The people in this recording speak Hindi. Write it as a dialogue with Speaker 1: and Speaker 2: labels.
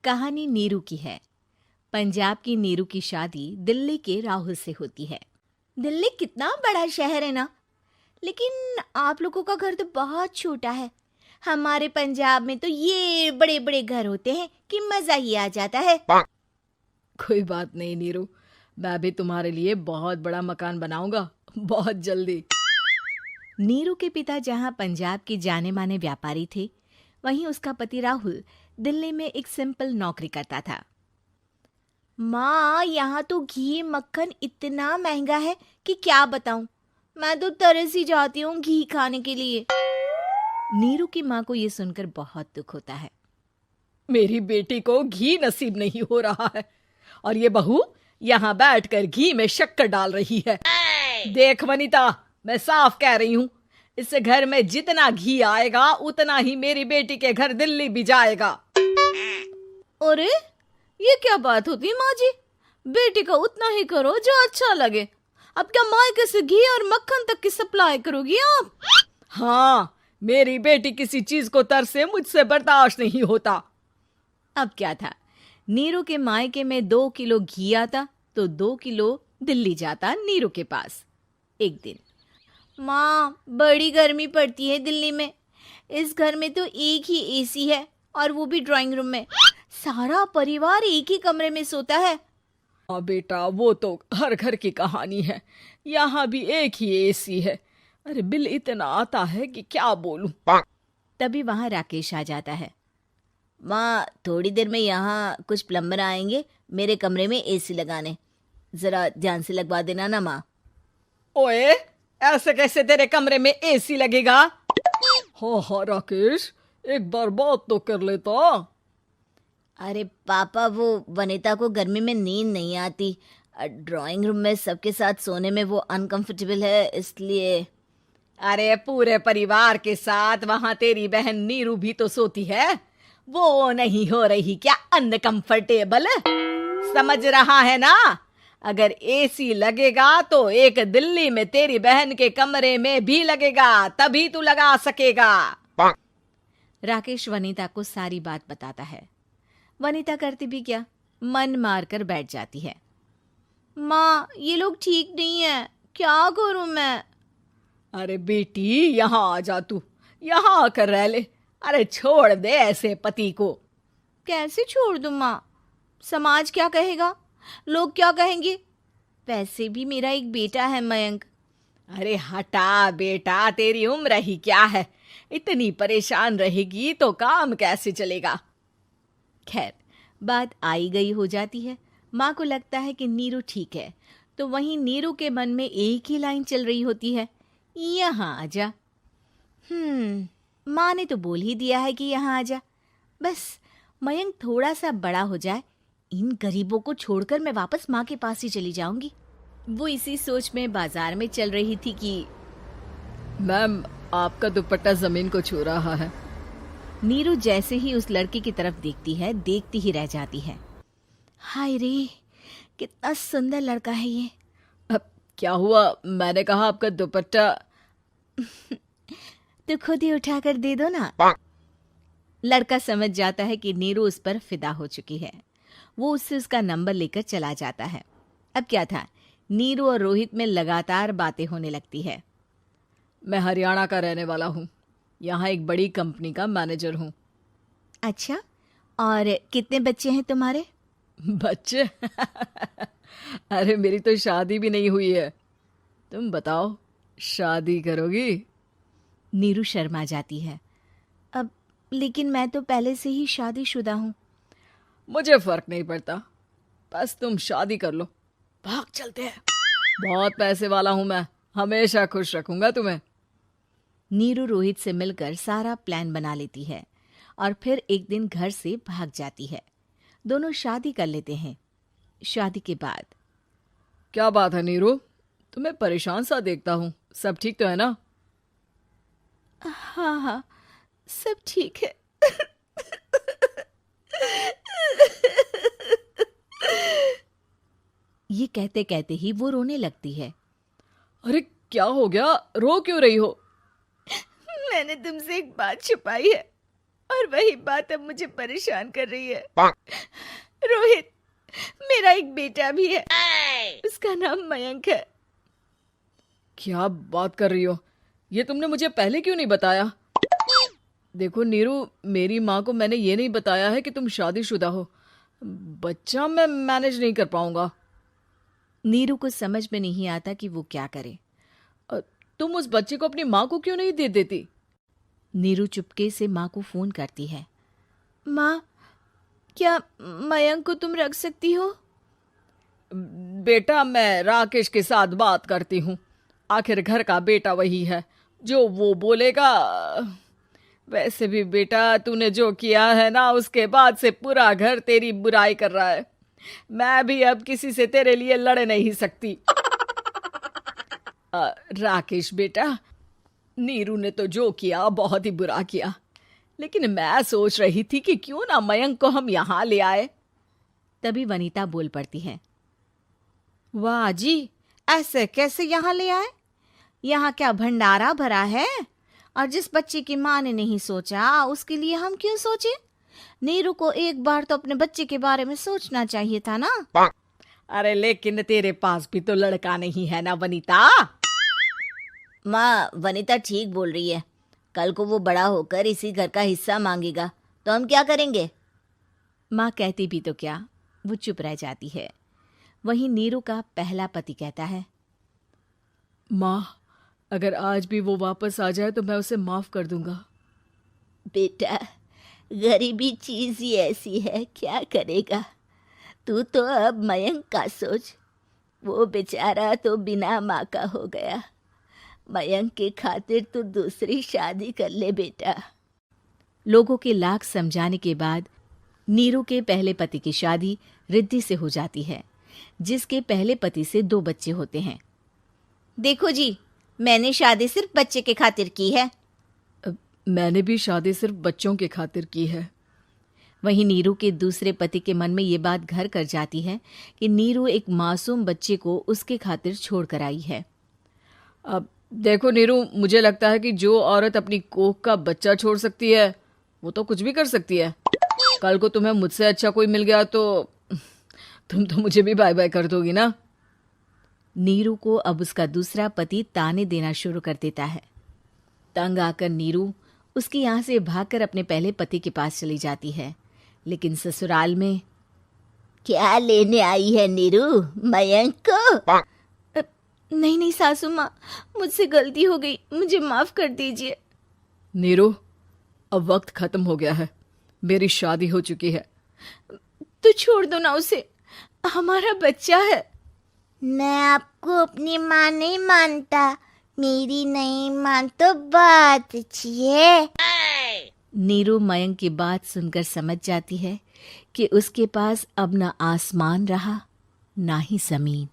Speaker 1: कहानी नीरू की है। पंजाब की नीरू की शादी दिल्ली के राहुल से होती है। दिल्ली कितना बड़ा शहर है ना, लेकिन आप लोगों का घर तो बहुत छोटा है। हमारे पंजाब में तो ये बड़े बड़े घर होते हैं कि मजा ही आ जाता है।
Speaker 2: कोई बात नहीं नीरू, मैं भी तुम्हारे लिए बहुत बड़ा मकान बनाऊंगा बहुत जल्दी।
Speaker 1: नीरू के पिता जहाँ पंजाब के जाने माने व्यापारी थे, वहीं उसका पति राहुल दिल्ली में एक सिंपल नौकरी करता था। माँ, यहाँ तो घी मक्खन इतना महंगा है कि क्या बताऊं। मैं तो तरस ही जाती हूँ घी खाने के लिए। नीरू की माँ को ये सुनकर बहुत दुख होता है।
Speaker 2: मेरी बेटी को घी नसीब नहीं हो रहा है और ये बहू यहाँ बैठकर घी में शक्कर डाल रही है। देख वनिता, मैं साफ कह रही हूँ, इस घर में जितना घी आएगा उतना ही मेरी बेटी के घर दिल्ली भी जाएगा।
Speaker 1: अरे ये क्या बात होती है माँ जी? बेटी का उतना ही करो जो अच्छा लगे। अब क्या मायके से घी और मक्खन तक की सप्लाई करोगी आप?
Speaker 2: हाँ, मेरी बेटी किसी चीज को तरसे मुझसे बर्दाश्त नहीं होता।
Speaker 1: अब क्या था, नीरू के मायके में 2 किलो घी आता तो 2 किलो दिल्ली जाता नीरू के पास। एक दिन, माँ बड़ी गर्मी पड़ती है दिल्ली में। इस घर में तो एक ही एसी है और वो भी ड्राइंग रूम में। सारा परिवार एक ही कमरे में सोता है।
Speaker 2: हाँ बेटा, वो तो हर घर की कहानी है। यहाँ भी एक ही एसी है। अरे बिल इतना आता है कि क्या बोलूं।
Speaker 1: तभी वहां राकेश आ जाता है। माँ, थोड़ी देर में यहाँ कुछ प्लम्बर आएंगे मेरे कमरे में एसी लगाने। जरा ध्यान से लगवा देना ना माँ।
Speaker 2: ओए, ऐसे कैसे तेरे कमरे में एसी लगेगा? हाँ राकेश, एक बार बात तो कर लेता।
Speaker 1: अरे पापा, वो वनिता को गर्मी में नींद नहीं आती। ड्राइंग रूम में सबके साथ सोने में वो अनकंफर्टेबल है, इसलिए।
Speaker 2: अरे पूरे परिवार के साथ वहां तेरी बहन नीरू भी तो सोती है। वो नहीं हो रही क्या अनकंफर्टेबल? समझ रहा है ना? अगर एसी लगेगा तो एक दिल्ली में तेरी बहन के कमरे में भी लगेगा, तभी तू लगा सकेगा।
Speaker 1: राकेश वनिता को सारी बात बताता है। वनिता करती भी क्या, मन मारकर बैठ जाती है। माँ, ये लोग ठीक नहीं है, क्या करूं मैं?
Speaker 2: अरे बेटी, यहाँ आ जा, तू यहाँ आकर रह ले। अरे छोड़ दे ऐसे पति को।
Speaker 1: कैसे छोड़ दूं माँ? समाज क्या कहेगा, लोग क्या कहेंगे? वैसे भी मेरा एक बेटा है मयंक।
Speaker 2: अरे हटा बेटा, तेरी उम्र ही क्या है, इतनी परेशान रहेगी तो काम कैसे चलेगा।
Speaker 1: खैर, बात आई गई हो जाती है। माँ को लगता है कि नीरू ठीक है, तो वहीं नीरू के मन में एक ही लाइन चल रही होती है, यहाँ आजा। माँ ने तो बोल ही दिया है कि यहाँ आजा। बस मयंक थोड़ा सा बड़ा हो जाए, इन गरीबों को छोड़कर मैं वापस माँ के पास ही चली जाऊंगी। वो इसी सोच में बाजार में चल रही थी कि
Speaker 2: मैम, आपका दुपट्टा जमीन को छू रहा है।
Speaker 1: नीरू जैसे ही उस लड़की की तरफ देखती है, देखती ही रह जाती है। हाय रे, कितना सुंदर लड़का है ये।
Speaker 2: अब क्या हुआ? मैंने कहा आपका दुपट्टा।
Speaker 1: तो खुद ही उठाकर दे दो ना। लड़का समझ जाता है कि नीरू उस पर फिदा हो चुकी है। वो उससे उसका नंबर लेकर चला जाता है। अब क्या था, नीरू और रोहित में लगातार बातें होने लगती है।
Speaker 2: मैं हरियाणा का रहने वाला हूँ, यहाँ एक बड़ी कंपनी का मैनेजर हूँ।
Speaker 1: अच्छा, और कितने बच्चे हैं तुम्हारे?
Speaker 2: बच्चे? अरे मेरी तो शादी भी नहीं हुई है। तुम बताओ, शादी करोगी?
Speaker 1: नीरू शर्मा जाती है। अब लेकिन मैं तो पहले से ही शादीशुदा हूँ।
Speaker 2: मुझे फर्क नहीं पड़ता, बस तुम शादी कर लो, भाग चलते हैं। बहुत पैसे वाला हूँ मैं, हमेशा खुश रखूंगा तुम्हें।
Speaker 1: नीरू रोहित से मिलकर सारा प्लान बना लेती है और फिर एक दिन घर से भाग जाती है। दोनों शादी कर लेते हैं। शादी के बाद,
Speaker 2: क्या बात है नीरू, तुम्हें परेशान सा देखता हूँ, सब ठीक तो है ना?
Speaker 1: हाँ हाँ, सब ठीक है। ये कहते कहते ही वो रोने लगती है।
Speaker 2: अरे क्या हो गया, रो क्यों रही हो?
Speaker 1: मैंने तुमसे एक बात छुपाई है।
Speaker 2: और वही बात अब मुझे परेशान कर रही है। रोहित, मेरा एक बेटा भी है, उसका नाम मयंक है। क्या बात कर रही हो? ये तुमने मुझे पहले क्यों नहीं बताया? देखो नीरू, मेरी माँ को मैंने ये नहीं बताया है कि तुम शादीशुदा हो। बच्चा मैं मैनेज नहीं कर पाऊंगा।
Speaker 1: नीरू को समझ में नहीं आता कि वो क्या करे।
Speaker 2: तुम उस बच्चे को अपनी माँ को क्यों नहीं दे देती?
Speaker 1: नीरू चुपके से माँ को फोन करती है। माँ, क्या मयंक को तुम रख सकती हो?
Speaker 2: बेटा, मैं राकेश के साथ बात करती हूँ। आखिर घर का बेटा वही है, जो वो बोलेगा। वैसे भी बेटा, तूने जो किया है ना, उसके बाद से पूरा घर तेरी बुराई कर रहा है। मैं भी अब किसी से तेरे लिए लड़ नहीं सकती। राकेश बेटा, नीरू ने तो जो किया बहुत ही बुरा किया, लेकिन मैं सोच रही थी कि क्यों ना मयंक को हम यहाँ ले आए।
Speaker 1: तभी वनीता बोल पड़ती है।
Speaker 2: वाह जी, ऐसे कैसे यहाँ ले आए?
Speaker 1: यहाँ क्या भंडारा भरा है? और जिस बच्चे की माँ ने नहीं सोचा, उसके लिए हम क्यों सोचे? नीरू को एक बार तो अपने बच्चे के बारे में सोचना चाहिए था ना।
Speaker 2: अरे लेकिन तेरे पास भी तो लड़का नहीं है ना वनीता।
Speaker 1: माँ, वनीता ठीक बोल रही है। कल को वो बड़ा होकर इसी घर का हिस्सा मांगेगा तो हम क्या करेंगे? माँ कहती भी तो क्या, वो चुप रह जाती है। वहीं नीरू का पहला पति कहता है।
Speaker 2: माँ, अगर आज भी वो वापस आ जाए तो मैं उसे माफ कर दूंगा।
Speaker 1: बेटा, गरीबी चीज ही ऐसी है, क्या करेगा? तू तो अब मयंक का सोच। वो बेचारा तो बिना माँ का हो गया। मयंक के खातिर तू दूसरी शादी कर ले बेटा। लोगों के लाख समझाने के बाद नीरू के पहले पति की शादी रिद्धि से हो जाती है, जिसके पहले पति से 2 बच्चे होते हैं। देखो जी, मैंने शादी सिर्फ बच्चे के खातिर की है।
Speaker 2: मैंने भी शादी सिर्फ बच्चों के खातिर की है।
Speaker 1: वहीं नीरू के दूसरे पति के मन में ये बात घर कर जाती है कि नीरू एक मासूम बच्चे को उसके खातिर छोड़ कर आई है।
Speaker 2: अब देखो नीरू, मुझे लगता है कि जो औरत अपनी कोख का बच्चा छोड़ सकती है, वो तो कुछ भी कर सकती है। कल को तुम्हें मुझसे अच्छा कोई मिल गया तो तुम तो मुझे भी बाय बाय कर दोगी ना।
Speaker 1: नीरू को अब उसका दूसरा पति ताने देना शुरू कर देता है। तंग आकर नीरू उसके यहाँ से भागकर अपने पहले पति के पास चली जाती है, लेकिन ससुराल में क्या लेने आई है नीरू, मयंक को? नहीं नहीं सासू माँ, मुझसे गलती हो गई, मुझे माफ कर दीजिए।
Speaker 2: नीरू, अब वक्त खत्म हो गया है, मेरी शादी हो चुकी है।
Speaker 1: तो छोड़ दो ना उसे, हमारा बच्चा है। मैं आपको अपनी माँ नहीं मानता, मेरी नहीं मान तो बात अच्छी है। नीरू मयंक की बात सुनकर समझ जाती है कि उसके पास अब न आसमान रहा ना ही जमीन।